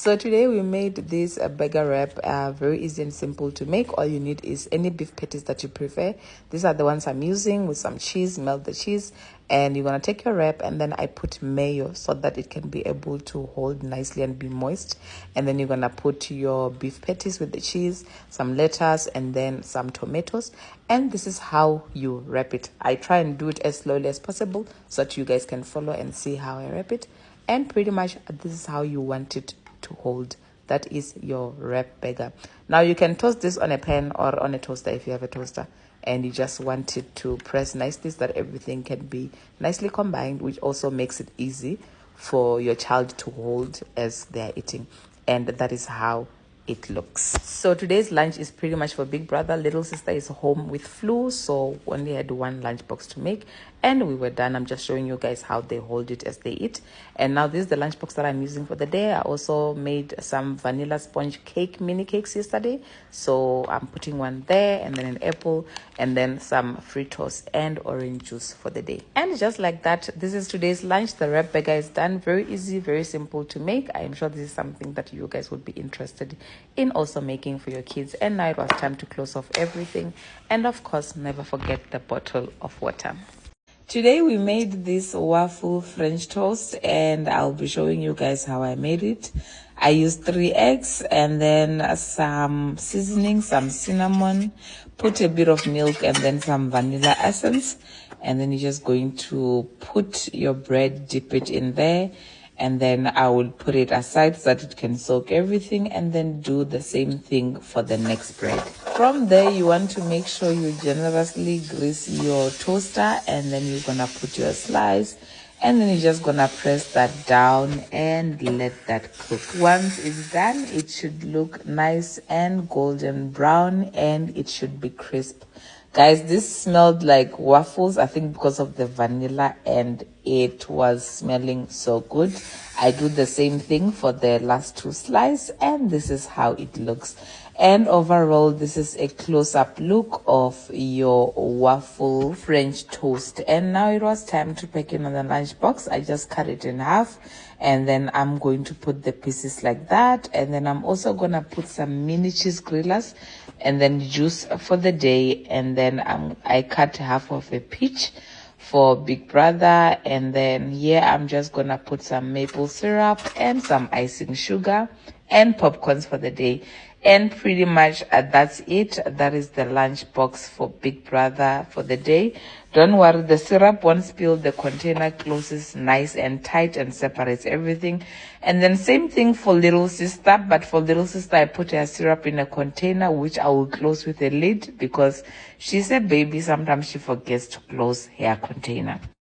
So today we made this burger wrap, very easy and simple to make. All you need is any beef patties that you prefer. These are the ones I'm using with some cheese. Melt the cheese, and you're gonna take your wrap, and then I put mayo so that it can be able to hold nicely and be moist. And then you're gonna put your beef patties with the cheese, some lettuce, and then some tomatoes. And this is how you wrap it. I try and do it as slowly as possible so that you guys can follow and see how I wrap it. And pretty much this is how you want it to hold. That is your wrap burger. Now you can toast this on a pan or on a toaster if you have a toaster, and you just want it to press nicely so that everything can be nicely combined, which also makes it easy for your child to hold as they're eating. And that is how it looks. So today's lunch is pretty much for big brother. Little sister is home with flu, so only had one lunch box to make, and we were done. I'm just showing you guys how they hold it as they eat. And now this is the lunch box that I'm using for the day. I also made some vanilla sponge cake mini cakes yesterday, so I'm putting one there, and then an apple, and then some Fritos and orange juice for the day. And just like that, this is today's lunch. The wrap burger is done. Very easy, very simple to make. I am sure this is something that you guys would be interested in also making for your kids. And now it was time to close off everything, and of course never forget the bottle of water. Today we made this waffle French toast, and I'll be showing you guys how I made it. I used 3 eggs and then some seasoning, some cinnamon, put a bit of milk, and then some vanilla essence. And then you're just going to put your bread, dip it in there, and then I will put it aside so that it can soak everything, and then do the same thing for the next bread. From there, you want to make sure you generously grease your toaster, and then you're gonna put your slice, and then you're just gonna press that down and let that cook. Once it's done, it should look nice and golden brown, and it should be crisp. Guys, this smelled like waffles, I think because of the vanilla, and it was smelling so good. I do the same thing for the last 2 slices, and this is how it looks. And overall, this is a close-up look of your waffle French toast. And now it was time to pack it on the lunch box. I just cut it in half, and then I'm going to put the pieces like that. And then I'm also gonna put some mini cheese grillers, and then juice for the day. And then I cut half of a peach for big brother, and then here I'm just gonna put some maple syrup and some icing sugar and popcorns for the day. And pretty much that's it. That is the lunch box for big brother for the day. Don't worry, the syrup won't spill. The container closes nice and tight and separates everything. And then same thing for little sister, but for little sister I put her syrup in a container which I will close with a lid, because she's a baby. Sometimes she forgets to close her container.